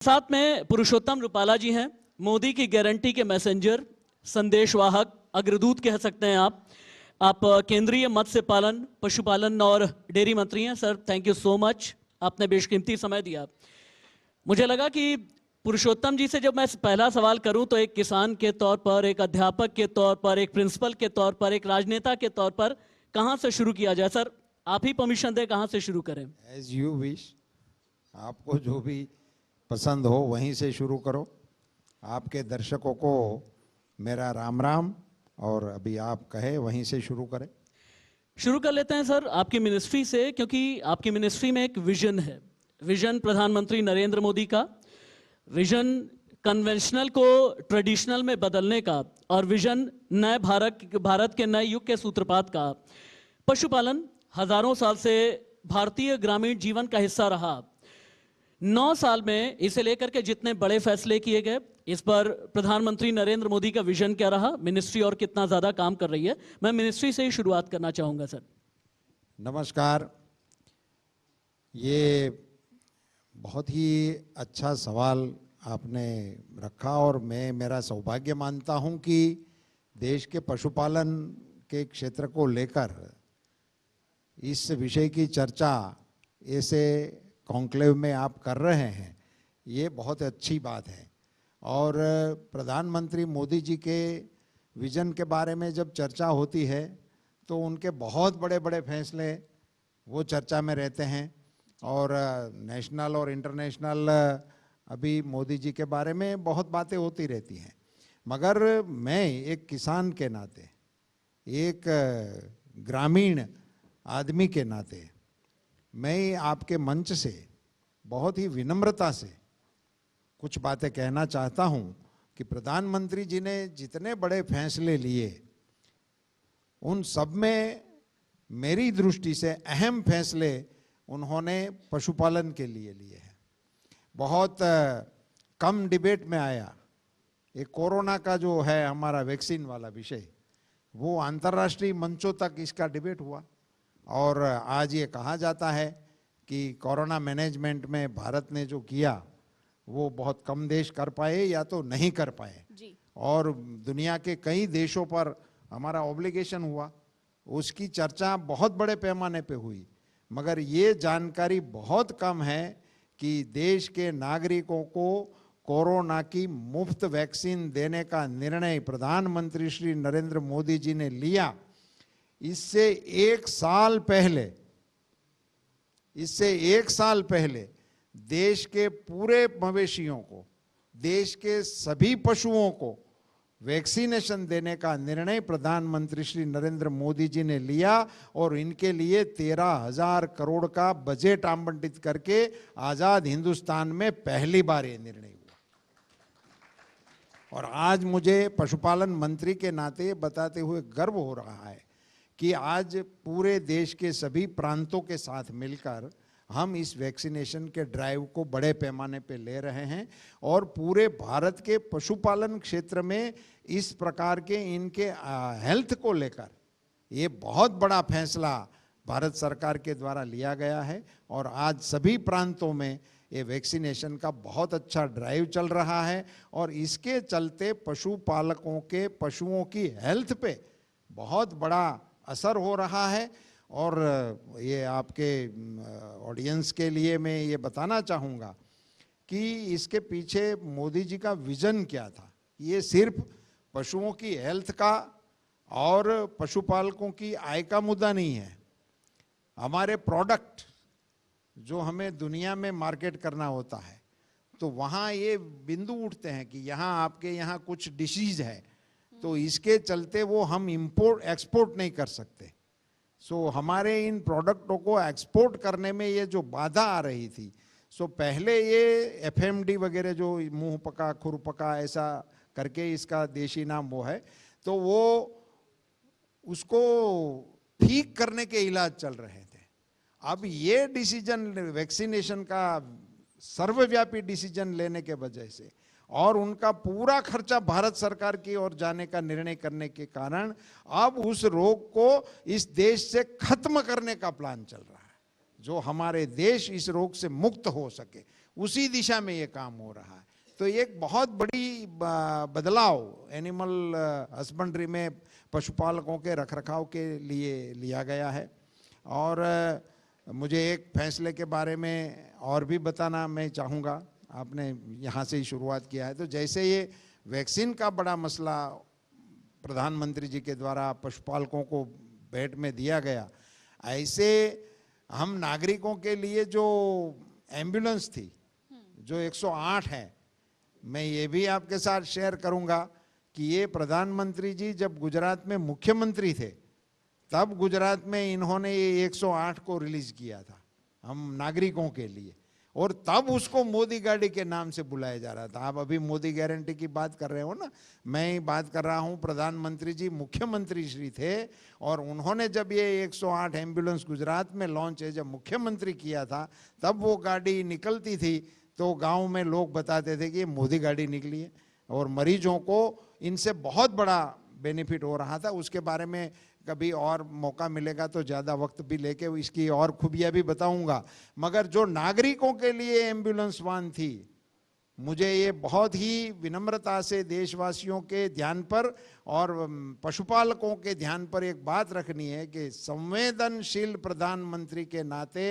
साथ में पुरुषोत्तम रूपाला जी हैं, मोदी की गारंटी के मैसेंजर, संदेशवाहक, अग्रदूत कह सकते हैं आप केंद्रीय मत्स्य पालन, पशुपालन और डेयरी मंत्री हैं। Sir, thank you so much, आपने बेशकीमती समय दिया। मुझे लगा कि पुरुषोत्तम जी से जब मैं पहला सवाल करूं तो एक किसान के तौर पर, एक अध्यापक के तौर पर, एक प्रिंसिपल के तौर पर, एक राजनेता के तौर पर कहां से शुरू किया जाए? सर, आप ही परमिशन दें, कहां से शुरू करें? एज यू विश, आपको जो भी पसंद हो वहीं से शुरू करो। आपके दर्शकों को मेरा राम राम, और अभी आप कहे वहीं से शुरू करें। शुरू कर लेते हैं सर आपकी मिनिस्ट्री से, क्योंकि आपकी मिनिस्ट्री में एक विजन है। विजन प्रधानमंत्री नरेंद्र मोदी का, विजन कन्वेंशनल को ट्रेडिशनल में बदलने का, और विजन नए भारत के नए युग के सूत्रपात का। पशुपालन हजारों साल से भारतीय ग्रामीण जीवन का हिस्सा रहा। 9 साल में इसे लेकर के जितने बड़े फैसले किए गए, इस पर प्रधानमंत्री नरेंद्र मोदी का विजन क्या रहा, मिनिस्ट्री और कितना ज्यादा काम कर रही है, मैं मिनिस्ट्री से ही शुरुआत करना चाहूंगा। सर नमस्कार। ये बहुत ही अच्छा सवाल आपने रखा, और मैं मेरा सौभाग्य मानता हूं कि देश के पशुपालन के क्षेत्र को लेकर इस विषय की चर्चा ऐसे कॉन्क्लेव में आप कर रहे हैं, ये बहुत अच्छी बात है। और प्रधानमंत्री मोदी जी के विजन के बारे में जब चर्चा होती है तो उनके बहुत बड़े बड़े फैसले वो चर्चा में रहते हैं, और नेशनल और इंटरनेशनल अभी मोदी जी के बारे में बहुत बातें होती रहती हैं। मगर मैं एक किसान के नाते, एक ग्रामीण आदमी के नाते, मैं आपके मंच से बहुत ही विनम्रता से कुछ बातें कहना चाहता हूं कि प्रधानमंत्री जी ने जितने बड़े फैसले लिए, उन सब में मेरी दृष्टि से अहम फैसले उन्होंने पशुपालन के लिए लिए हैं। बहुत कम डिबेट में आया ये कोरोना का जो है हमारा वैक्सीन वाला विषय, वो अंतर्राष्ट्रीय मंचों तक इसका डिबेट हुआ, और आज ये कहा जाता है कि कोरोना मैनेजमेंट में भारत ने जो किया वो बहुत कम देश कर पाए या तो नहीं कर पाए जी। और दुनिया के कई देशों पर हमारा ऑब्लिगेशन हुआ, उसकी चर्चा बहुत बड़े पैमाने पे हुई। मगर ये जानकारी बहुत कम है कि देश के नागरिकों को कोरोना की मुफ्त वैक्सीन देने का निर्णय प्रधानमंत्री श्री नरेंद्र मोदी जी ने लिया। इससे एक साल पहले देश के पूरे मवेशियों को, देश के सभी पशुओं को वैक्सीनेशन देने का निर्णय प्रधानमंत्री श्री नरेंद्र मोदी जी ने लिया, और इनके लिए 13,000 करोड़ का बजट आवंटित करके आजाद हिंदुस्तान में पहली बार ये निर्णय हुआ। और आज मुझे पशुपालन मंत्री के नाते बताते हुए गर्व हो रहा है कि आज पूरे देश के सभी प्रांतों के साथ मिलकर हम इस वैक्सीनेशन के ड्राइव को बड़े पैमाने पे ले रहे हैं, और पूरे भारत के पशुपालन क्षेत्र में इस प्रकार के इनके हेल्थ को लेकर ये बहुत बड़ा फैसला भारत सरकार के द्वारा लिया गया है। और आज सभी प्रांतों में ये वैक्सीनेशन का बहुत अच्छा ड्राइव चल रहा है, और इसके चलते पशुपालकों के पशुओं की हेल्थ पे बहुत बड़ा असर हो रहा है। और ये आपके ऑडियंस के लिए मैं ये बताना चाहूँगा कि इसके पीछे मोदी जी का विज़न क्या था। ये सिर्फ पशुओं की हेल्थ का और पशुपालकों की आय का मुद्दा नहीं है। हमारे प्रोडक्ट जो हमें दुनिया में मार्केट करना होता है, तो वहाँ ये बिंदु उठते हैं कि यहाँ आपके यहाँ कुछ डिसीज़ है, तो इसके चलते वो हम इंपोर्ट एक्सपोर्ट नहीं कर सकते। सो हमारे इन प्रोडक्टों को एक्सपोर्ट करने में ये जो बाधा आ रही थी, सो पहले ये FMD वगैरह जो मुंह पका खुर पका ऐसा करके इसका देशी नाम वो है, तो वो उसको ठीक करने के इलाज चल रहे थे। अब ये डिसीजन वैक्सीनेशन का सर्वव्यापी डिसीजन लेने के वजह से, और उनका पूरा खर्चा भारत सरकार की ओर जाने का निर्णय करने के कारण अब उस रोग को इस देश से खत्म करने का प्लान चल रहा है, जो हमारे देश इस रोग से मुक्त हो सके उसी दिशा में ये काम हो रहा है। तो एक बहुत बड़ी बदलाव एनिमल हस्बेंड्री में पशुपालकों के रखरखाव के लिए लिया गया है। और मुझे एक फैसले के बारे में और भी बताना मैं चाहूँगा, आपने यहाँ से ही शुरुआत किया है। तो जैसे ये वैक्सीन का बड़ा मसला प्रधानमंत्री जी के द्वारा पशुपालकों को भेंट में दिया गया, ऐसे हम नागरिकों के लिए जो एम्बुलेंस थी, जो 108 है, मैं ये भी आपके साथ शेयर करूंगा कि ये प्रधानमंत्री जी जब गुजरात में मुख्यमंत्री थे तब गुजरात में इन्होंने ये 108 को रिलीज किया था हम नागरिकों के लिए, और तब उसको मोदी गाड़ी के नाम से बुलाया जा रहा था। आप अभी मोदी गारंटी की बात कर रहे हो ना, मैं बात कर रहा हूँ प्रधानमंत्री जी मुख्यमंत्री श्री थे, और उन्होंने जब ये 108 एम्बुलेंस गुजरात में लॉन्च है, जब मुख्यमंत्री किया था, तब वो गाड़ी निकलती थी तो गांव में लोग बताते थे कि ये मोदी गाड़ी निकली है, और मरीजों को इनसे बहुत बड़ा बेनिफिट हो रहा था। उसके बारे में कभी और मौका मिलेगा तो ज़्यादा वक्त भी लेके इसकी और खूबियाँ भी बताऊंगा। मगर जो नागरिकों के लिए एम्बुलेंस वाहन थी, मुझे ये बहुत ही विनम्रता से देशवासियों के ध्यान पर और पशुपालकों के ध्यान पर एक बात रखनी है कि संवेदनशील प्रधानमंत्री के नाते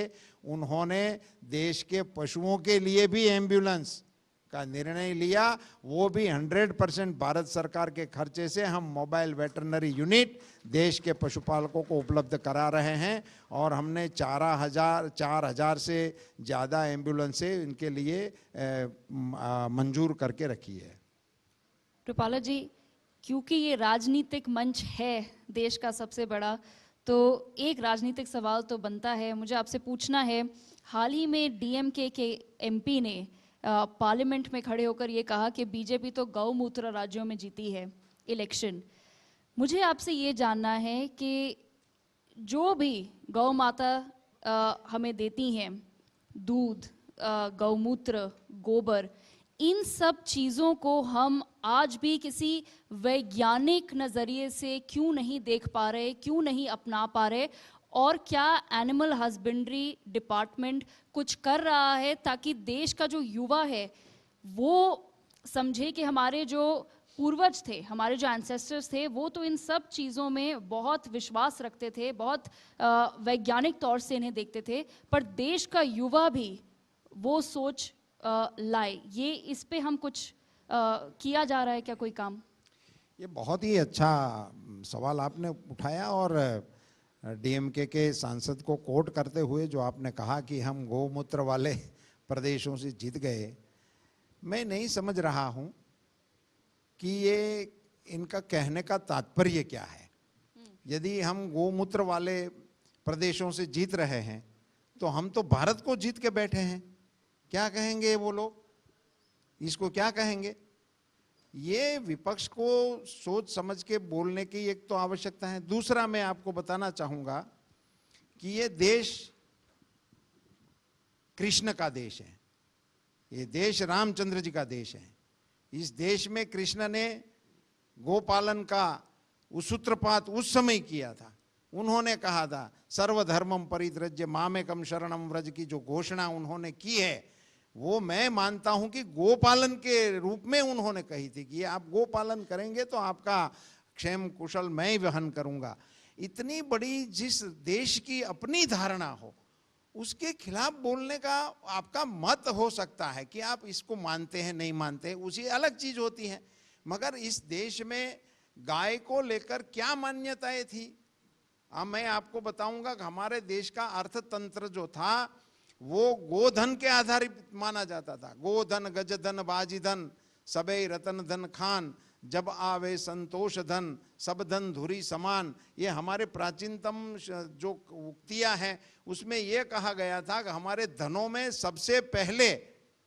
उन्होंने देश के पशुओं के लिए भी एम्बुलेंस का निर्णय लिया, वो भी 100% भारत सरकार के खर्चे से। हम मोबाइल वेटरनरी यूनिट देश के पशुपालकों को उपलब्ध करा रहे हैं, और हमने 4,000 से ज़्यादा एम्बुलेंसें इनके लिए मंजूर करके रखी है। कृपाला जी, क्योंकि ये राजनीतिक मंच है देश का सबसे बड़ा, तो एक राजनीतिक सवाल तो बनता है, मुझे आपसे पूछना है। हाल ही में डीएमके के एमपी ने पार्लियामेंट में खड़े होकर ये कहा कि बीजेपी तो गौमूत्र राज्यों में जीती है इलेक्शन। मुझे आपसे ये जानना है कि जो भी गौ माता हमें देती हैं, दूध, गौमूत्र, गोबर, इन सब चीज़ों को हम आज भी किसी वैज्ञानिक नज़रिए से क्यों नहीं देख पा रहे, क्यों नहीं अपना पा रहे? और क्या एनिमल हस्बेंड्री डिपार्टमेंट कुछ कर रहा है ताकि देश का जो युवा है वो समझे कि हमारे जो पूर्वज थे, हमारे जो एंसेस्टर्स थे, वो तो इन सब चीज़ों में बहुत विश्वास रखते थे, बहुत वैज्ञानिक तौर से इन्हें देखते थे, पर देश का युवा भी वो सोच लाए। ये इस पे हम कुछ किया जा रहा है क्या, कोई काम? ये बहुत ही अच्छा सवाल आपने उठाया, और डीएमके के सांसद को कोट करते हुए जो आपने कहा कि हम गौमूत्र वाले प्रदेशों से जीत गए, मैं नहीं समझ रहा हूं कि ये इनका कहने का तात्पर्य क्या है। यदि हम गौमूत्र वाले प्रदेशों से जीत रहे हैं तो हम तो भारत को जीत के बैठे हैं। क्या कहेंगे वो लोग, इसको क्या कहेंगे? ये विपक्ष को सोच समझ के बोलने की एक तो आवश्यकता है। दूसरा, मैं आपको बताना चाहूंगा कि ये देश कृष्ण का देश है, ये देश रामचंद्र जी का देश है। इस देश में कृष्ण ने गोपालन का सूत्रपात उस समय किया था। उन्होंने कहा था सर्वधर्मम परित्यज्य मामेकम शरणम व्रज की जो घोषणा उन्होंने की है, वो मैं मानता हूं कि गोपालन के रूप में उन्होंने कही थी कि आप गोपालन करेंगे तो आपका क्षेम कुशल मैं वहन करूंगा। इतनी बड़ी जिस देश की अपनी धारणा हो, उसके खिलाफ बोलने का आपका मत हो सकता है कि आप इसको मानते हैं नहीं मानते, उसी अलग चीज होती है। मगर इस देश में गाय को लेकर क्या मान्यताएं थी, अब मैं आपको बताऊंगा कि हमारे देश का अर्थतंत्र जो था वो गोधन के आधारित माना जाता था। गोधन गजधन बाजीधन सबे रतन धन खान, जब आवे संतोष धन सब धन धुरी समान। ये हमारे प्राचीनतम जो उक्तियां हैं उसमें ये कहा गया था कि हमारे धनों में सबसे पहले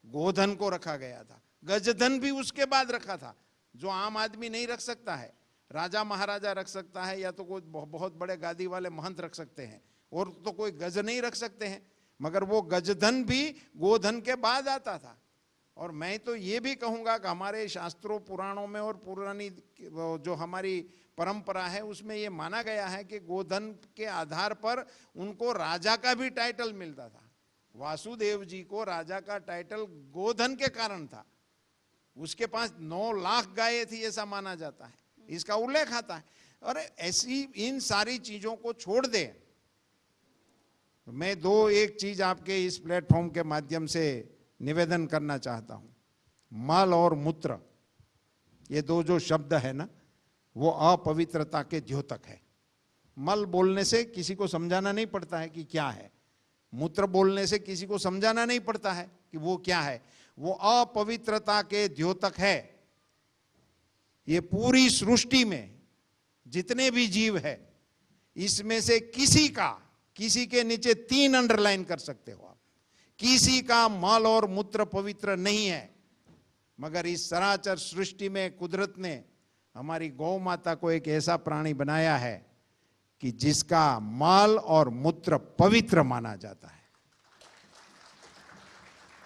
गोधन को रखा गया था, गजधन भी उसके बाद रखा था, जो आम आदमी नहीं रख सकता है। राजा महाराजा रख सकता है, या तो कोई बहुत बड़े गादी वाले महंत रख सकते हैं, और तो कोई गज नहीं रख सकते हैं। मगर वो गजधन भी गोधन के बाद आता था। और मैं तो ये भी कहूँगा कि हमारे शास्त्रों पुराणों में और पुरानी जो हमारी परंपरा है उसमें ये माना गया है कि गोधन के आधार पर उनको राजा का भी टाइटल मिलता था। वासुदेव जी को राजा का टाइटल गोधन के कारण था। उसके पास 9 लाख गायें थी ऐसा माना जाता है, इसका उल्लेख आता है। और ऐसी इन सारी चीजों को छोड़ दे। मैं एक चीज आपके इस प्लेटफॉर्म के माध्यम से निवेदन करना चाहता हूं। मल और मूत्र, ये जो शब्द है ना, वो अपवित्रता के द्योतक है। मल बोलने से किसी को समझाना नहीं पड़ता है कि क्या है, मूत्र बोलने से किसी को समझाना नहीं पड़ता है कि वो क्या है। वो अपवित्रता के द्योतक है। ये पूरी सृष्टि में जितने भी जीव है, इसमें से किसी के नीचे 3 अंडरलाइन कर सकते हो आप। किसी का मल और मूत्र पवित्र नहीं है, मगर इस सराचर सृष्टि में कुदरत ने हमारी गौ माता को एक ऐसा प्राणी बनाया है कि जिसका मल और मूत्र पवित्र माना जाता है।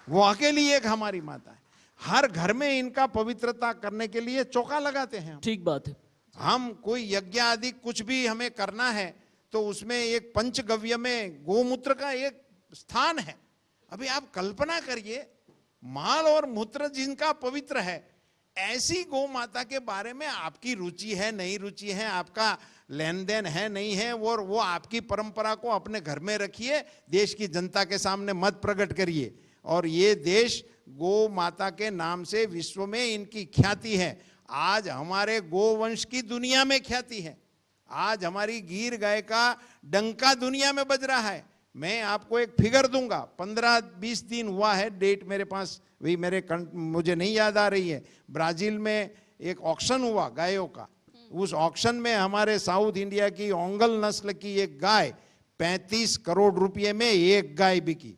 वो अकेली एक हमारी माता है। हर घर में इनका पवित्रता करने के लिए चौका लगाते हैं। ठीक बात है। हम कोई यज्ञ आदि कुछ भी हमें करना है तो उसमें एक पंचगव्य में गोमूत्र का एक स्थान है। अभी आप कल्पना करिए, माल और मूत्र जिनका पवित्र है, ऐसी गौ माता के बारे में आपकी रुचि है नहीं रुचि है, आपका लेन देन है नहीं है, और वो आपकी परंपरा को अपने घर में रखिए, देश की जनता के सामने मत प्रकट करिए। और ये देश गौ माता के नाम से विश्व में इनकी ख्याति है। आज हमारे गोवंश की दुनिया में ख्याति है। आज हमारी गीर गाय का डंका दुनिया में बज रहा है। मैं आपको एक फिगर दूंगा, 15-20 दिन हुआ है, डेट मेरे पास वही मुझे नहीं याद आ रही है। ब्राजील में एक ऑक्शन हुआ गायों का। उस ऑक्शन में हमारे साउथ इंडिया की ओंगल नस्ल की एक गाय 35 करोड़ रुपए में एक गाय बिकी।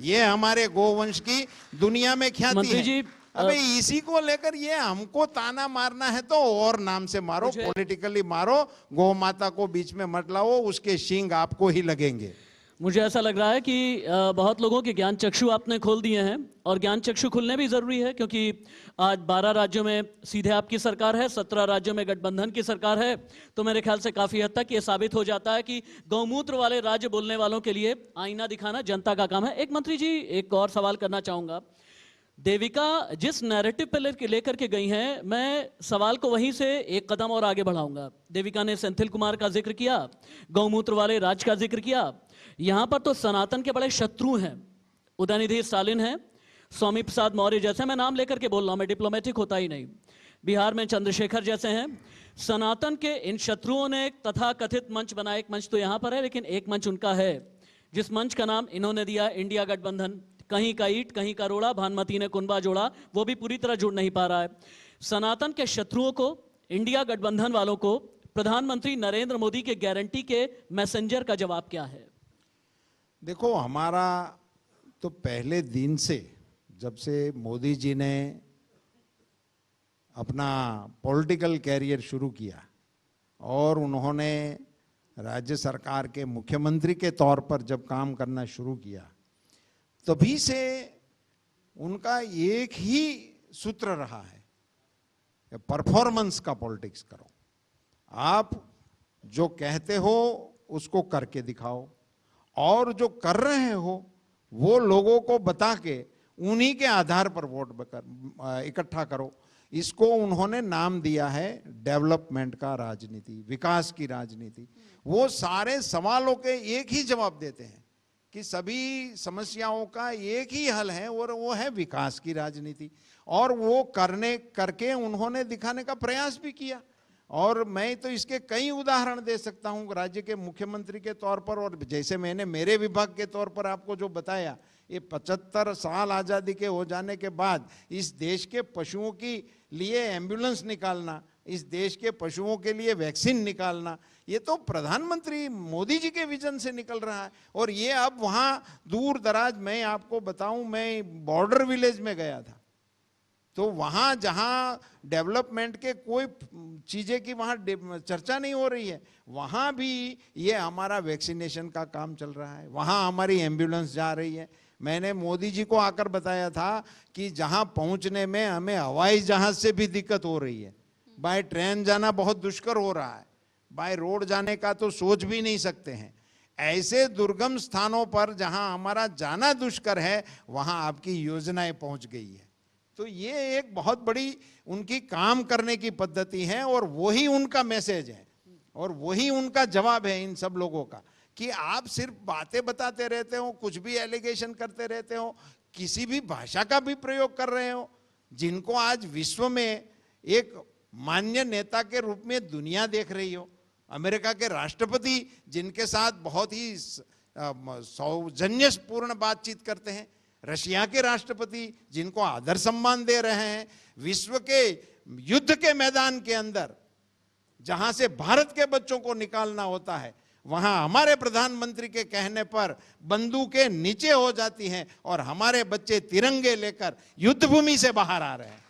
ये हमारे गोवंश की दुनिया में ख्याति है। अबे इसी को लेकर ये हमको ताना मारना है तो और नाम से मारो, पॉलिटिकली मारो, गौ माता को बीच में मत लाओ, उसके सींग आपको ही लगेंगे। मुझे ऐसा लग रहा है कि बहुत लोगों के ज्ञान चक्षु आपने खोल दिए हैं, और ज्ञान चक्षु खुलने भी जरूरी है, क्योंकि आज 12 राज्यों में सीधे आपकी सरकार है, 17 राज्यों में गठबंधन की सरकार है। तो मेरे ख्याल से काफी हद तक ये साबित हो जाता है कि गौमूत्र वाले राज्य बोलने वालों के लिए आईना दिखाना जनता का काम है। एक मंत्री जी, एक और सवाल करना चाहूंगा। देविका जिस नैरेटिव पे लेकर के गई हैं, मैं सवाल को वहीं से एक कदम और आगे बढ़ाऊंगा। देविका ने सेंथिल कुमार का जिक्र किया, गौमूत्र वाले राज्य का जिक्र किया। यहां पर तो सनातन के बड़े शत्रु हैं, उदयनिधि स्टालिन हैं, स्वामी प्रसाद मौर्य जैसे, मैं नाम लेकर के बोल रहा हूं, मैं डिप्लोमेटिक होता ही नहीं। बिहार में चंद्रशेखर जैसे हैं। सनातन के इन शत्रुओं ने एक तथाकथित मंच बनाया। एक मंच तो यहां पर है, लेकिन एक मंच उनका है, जिस मंच का नाम इन्होंने दिया इंडिया गठबंधन। कहीं का ईट कहीं का रोड़ा, भानुमति ने कुनबा जोड़ा, वो भी पूरी तरह जुड़ नहीं पा रहा है। सनातन के शत्रुओं को, इंडिया गठबंधन वालों को प्रधानमंत्री नरेंद्र मोदी के गारंटी के मैसेंजर का जवाब क्या है? देखो, हमारा तो पहले दिन से, जब से मोदी जी ने अपना पॉलिटिकल कैरियर शुरू किया और उन्होंने राज्य सरकार के मुख्यमंत्री के तौर पर जब काम करना शुरू किया, तभी से उनका एक ही सूत्र रहा है, परफॉर्मेंस का पॉलिटिक्स करो। आप जो कहते हो उसको करके दिखाओ, और जो कर रहे हो वो लोगों को बता के उन्हीं के आधार पर वोट इकट्ठा करो। इसको उन्होंने नाम दिया है डेवलपमेंट का राजनीति, विकास की राजनीति। वो सारे सवालों के एक ही जवाब देते हैं कि सभी समस्याओं का एक ही हल है, और वो है विकास की राजनीति। और वो करके उन्होंने दिखाने का प्रयास भी किया। और मैं तो इसके कई उदाहरण दे सकता हूं राज्य के मुख्यमंत्री के तौर पर, और जैसे मैंने मेरे विभाग के तौर पर आपको जो बताया, ये 75 साल आज़ादी के हो जाने के बाद इस देश के पशुओं के लिए एम्बुलेंस निकालना, इस देश के पशुओं के लिए वैक्सीन निकालना, ये तो प्रधानमंत्री मोदी जी के विजन से निकल रहा है। और ये अब वहाँ दूर दराज, मैं आपको बताऊं, मैं बॉर्डर विलेज में गया था, तो वहाँ जहाँ डेवलपमेंट के कोई चीज़ें की वहाँ चर्चा नहीं हो रही है, वहाँ भी ये हमारा वैक्सीनेशन का काम चल रहा है, वहाँ हमारी एम्बुलेंस जा रही है। मैंने मोदी जी को आकर बताया था कि जहाँ पहुँचने में हमें हवाई जहाज़ से भी दिक्कत हो रही है, बाय ट्रेन जाना बहुत दुष्कर हो रहा है, बाय रोड जाने का तो सोच भी नहीं सकते हैं। ऐसे दुर्गम स्थानों पर जहां हमारा जाना दुष्कर है, वहां आपकी योजनाएं पहुंच गई है। तो ये एक बहुत बड़ी उनकी काम करने की पद्धति है और वही उनका मैसेज है और वही उनका जवाब है इन सब लोगों का, कि आप सिर्फ बातें बताते रहते हो, कुछ भी एलिगेशन करते रहते हो, किसी भी भाषा का भी प्रयोग कर रहे हो। जिनको आज विश्व में एक मान्य नेता के रूप में दुनिया देख रही हो, अमेरिका के राष्ट्रपति जिनके साथ बहुत ही सौजन्यपूर्ण बातचीत करते हैं, रशिया के राष्ट्रपति जिनको आदर सम्मान दे रहे हैं, विश्व के युद्ध के मैदान के अंदर जहां से भारत के बच्चों को निकालना होता है, वहां हमारे प्रधानमंत्री के कहने पर बंदूकें नीचे हो जाती हैं और हमारे बच्चे तिरंगे लेकर युद्ध भूमि से बाहर आ रहे हैं।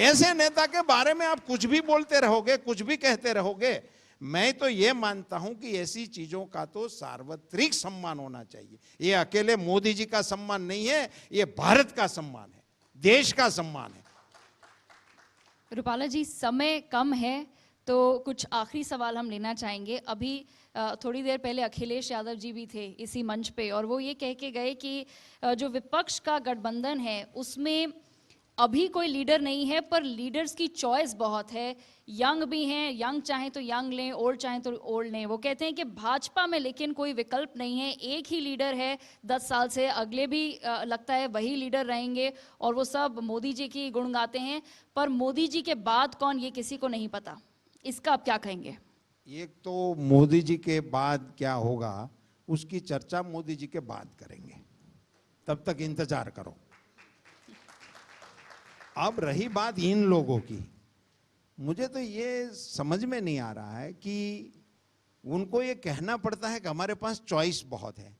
ऐसे नेता के बारे में आप कुछ भी बोलते रहोगे, कुछ भी कहते रहोगे। मैं तो ये मानता हूं कि ऐसी चीजों का तो सार्वत्रिक सम्मान होना चाहिए। ये अकेले मोदी जी का सम्मान नहीं है, ये भारत का सम्मान है, देश का सम्मान है। रूपाला जी, समय कम है तो कुछ आखिरी सवाल हम लेना चाहेंगे। अभी थोड़ी देर पहले अखिलेश यादव जी भी थे इसी मंच पे और वो ये कह के गए कि जो विपक्ष का गठबंधन है उसमें अभी कोई लीडर नहीं है, पर लीडर्स की चॉइस बहुत है। यंग भी हैं, यंग चाहें तो यंग लें, ओल्ड चाहें तो ओल्ड लें। वो कहते हैं कि भाजपा में लेकिन कोई विकल्प नहीं है, एक ही लीडर है 10 साल से, अगले भी लगता है वही लीडर रहेंगे और वो सब मोदी जी की गुण गाते हैं। पर मोदी जी के बाद कौन, ये किसी को नहीं पता। इसका आप क्या कहेंगे? एक तो मोदी जी के बाद क्या होगा उसकी चर्चा मोदी जी के बाद करेंगे, तब तक इंतजार करो। अब रही बात इन लोगों की, मुझे तो ये समझ में नहीं आ रहा है कि उनको ये कहना पड़ता है कि हमारे पास चॉइस बहुत है।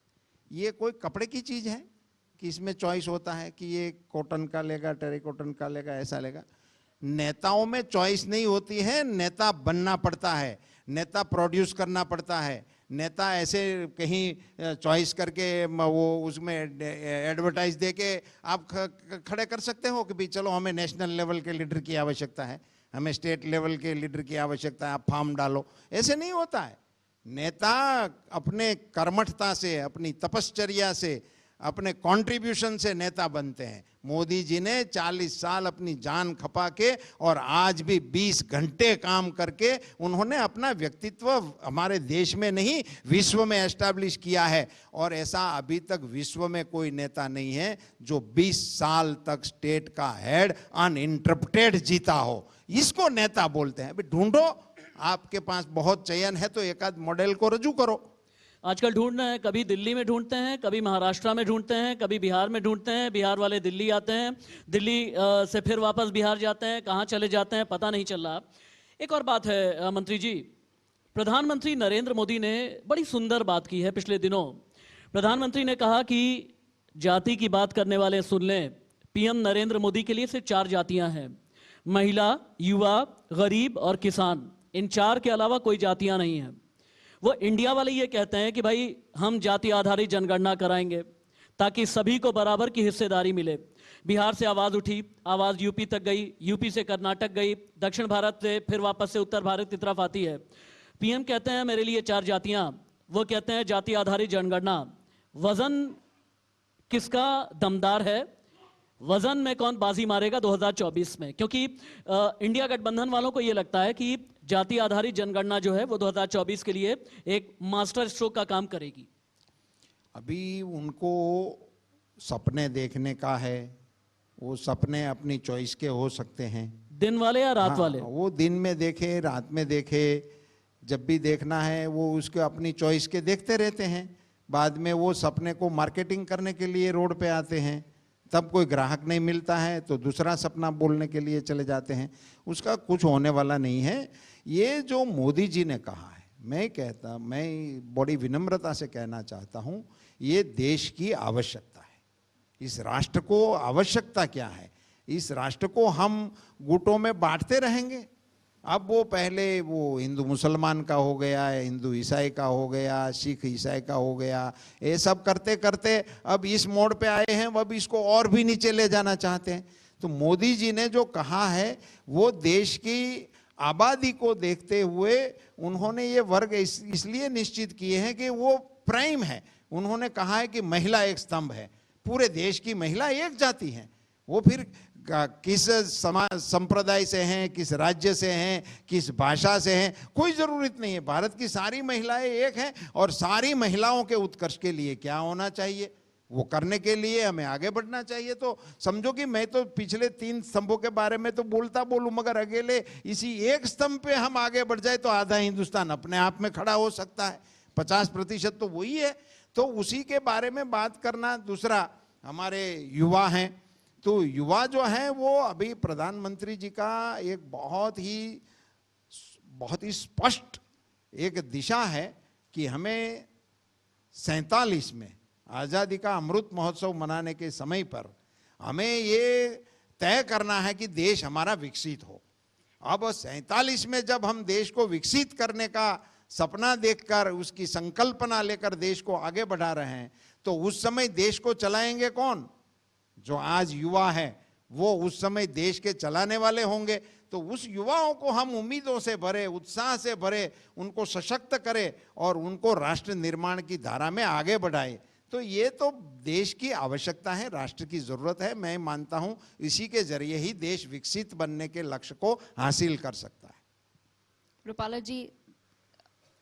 ये कोई कपड़े की चीज है कि इसमें चॉइस होता है कि ये कॉटन का लेगा, टेरिकॉटन का लेगा, ऐसा लेगा। नेताओं में चॉइस नहीं होती है, नेता बनना पड़ता है, नेता प्रोड्यूस करना पड़ता है। नेता ऐसे कहीं चॉइस करके वो उसमें एडवर्टाइज देके आप खड़े कर सकते हो कि भाई चलो हमें नेशनल लेवल के लीडर की आवश्यकता है, हमें स्टेट लेवल के लीडर की आवश्यकता है, आप फॉर्म डालो। ऐसे नहीं होता है। नेता अपने कर्मठता से, अपनी तपश्चर्या से, अपने कंट्रीब्यूशन से नेता बनते हैं। मोदी जी ने 40 साल अपनी जान खपा के और आज भी 20 घंटे काम करके उन्होंने अपना व्यक्तित्व हमारे देश में नहीं विश्व में एस्टैब्लिश किया है। और ऐसा अभी तक विश्व में कोई नेता नहीं है जो 20 साल तक स्टेट का हेड अनइंटरप्टेड जीता हो। इसको नेता बोलते हैं। अभी ढूंढो, आपके पास बहुत चयन है तो एक आध मॉडल को रजू करो। आजकल ढूंढना है, कभी दिल्ली में ढूंढते हैं, कभी महाराष्ट्र में ढूंढते हैं, कभी बिहार में ढूंढते हैं, बिहार वाले दिल्ली आते हैं, दिल्ली से फिर वापस बिहार जाते हैं, कहाँ चले जाते हैं पता नहीं चल रहा। एक और बात है मंत्री जी, प्रधानमंत्री नरेंद्र मोदी ने बड़ी सुंदर बात की है पिछले दिनों। प्रधानमंत्री ने कहा कि जाति की बात करने वाले सुन लें, पीएम नरेंद्र मोदी के लिए सिर्फ 4 जातियां हैं, महिला, युवा, गरीब और किसान। इन 4 के अलावा कोई जातियां नहीं हैं। वो इंडिया वाले ये कहते हैं कि भाई हम जाति आधारित जनगणना कराएंगे ताकि सभी को बराबर की हिस्सेदारी मिले। बिहार से आवाज़ उठी, आवाज़ यूपी तक गई, यूपी से कर्नाटक गई, दक्षिण भारत से फिर वापस से उत्तर भारत की तरफ आती है। पीएम कहते हैं मेरे लिए 4 जातियां, वो कहते हैं जाति आधारित जनगणना। वजन किसका दमदार है? वजन में कौन बाजी मारेगा 2024 में? क्योंकि इंडिया गठबंधन वालों को ये लगता है कि जाति आधारित जनगणना जो है वो 2024 के लिए एक मास्टर स्ट्रोक का काम करेगी। अभी उनको सपने देखने का है, वो सपने अपनी चॉइस के हो सकते हैं, दिन वाले या रात वाले। वो दिन में देखे, रात में देखे, जब भी देखना है वो उसके अपनी चॉइस के देखते रहते हैं। बाद में वो सपने को मार्केटिंग करने के लिए रोड पे आते हैं, तब कोई ग्राहक नहीं मिलता है तो दूसरा सपना बोलने के लिए चले जाते हैं। उसका कुछ होने वाला नहीं है। ये जो मोदी जी ने कहा है, मैं बड़ी विनम्रता से कहना चाहता हूँ, ये देश की आवश्यकता है। इस राष्ट्र को आवश्यकता क्या है? इस राष्ट्र को हम गुटों में बांटते रहेंगे। अब वो पहले वो हिंदू मुसलमान का हो गया, हिंदू ईसाई का हो गया, सिख ईसाई का हो गया, ये सब करते करते अब इस मोड़ पे आए हैं, अब इसको और भी नीचे ले जाना चाहते हैं। तो मोदी जी ने जो कहा है वो देश की आबादी को देखते हुए उन्होंने ये वर्ग इसलिए निश्चित किए हैं कि वो प्राइम है। उन्होंने कहा है कि महिला एक स्तंभ है, पूरे देश की महिला एक जाति है। वो फिर किस समाज संप्रदाय से हैं, किस राज्य से हैं, किस भाषा से हैं, कोई जरूरत नहीं है। भारत की सारी महिलाएं एक हैं और सारी महिलाओं के उत्कर्ष के लिए क्या होना चाहिए वो करने के लिए हमें आगे बढ़ना चाहिए। तो समझो कि मैं तो पिछले 3 स्तंभों के बारे में तो बोलता बोलूं, मगर अकेले इसी एक स्तंभ पे हम आगे बढ़ जाए तो आधा हिंदुस्तान अपने आप में खड़ा हो सकता है। 50% तो वही है। तो उसी के बारे में बात करना। दूसरा, हमारे युवा हैं, तो युवा जो है वो अभी प्रधानमंत्री जी का एक बहुत ही स्पष्ट एक दिशा है कि हमें 47 में आज़ादी का अमृत महोत्सव मनाने के समय पर हमें ये तय करना है कि देश हमारा विकसित हो। अब 47 में जब हम देश को विकसित करने का सपना देखकर उसकी संकल्पना लेकर देश को आगे बढ़ा रहे हैं, तो उस समय देश को चलाएंगे कौन? जो आज युवा है वो उस समय देश के चलाने वाले होंगे। तो उस युवाओं को हम उम्मीदों से भरे, उत्साह से भरे, उनको सशक्त करें और उनको राष्ट्र निर्माण की धारा में आगे बढ़ाए। तो ये तो देश की आवश्यकता है, राष्ट्र की जरूरत है। मैं मानता हूं इसी के जरिए ही देश विकसित बनने के लक्ष्य को हासिल कर सकता है। Rupala ji,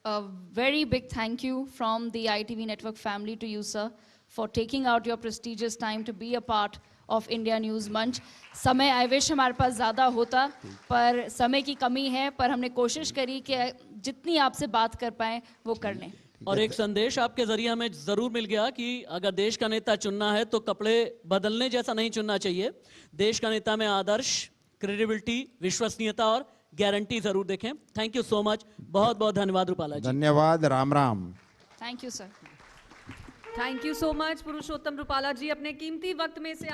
a very big thank you from the ITV Network family to you, sir, for taking out your prestigious time to be a part of India News Munch. समय आई विश हमारे पास ज़्यादा होता, पर समय की कमी है, पर हमने कोशिश करी कि जितनी आपसे बात कर पाएं वो कर लें। और एक संदेश आपके जरिए हमें जरूर मिल गया कि अगर देश का नेता चुनना है तो कपड़े बदलने जैसा नहीं चुनना चाहिए। देश का नेता में आदर्श, क्रेडिबिलिटी, विश्वसनीयता और गारंटी जरूर देखें। Thank you so much. बहुत बहुत धन्यवाद रूपाला जी। धन्यवाद। Ram Ram. Thank you sir. Thank you so much Purushottam Rupala ji, अपने कीमती वक्त में से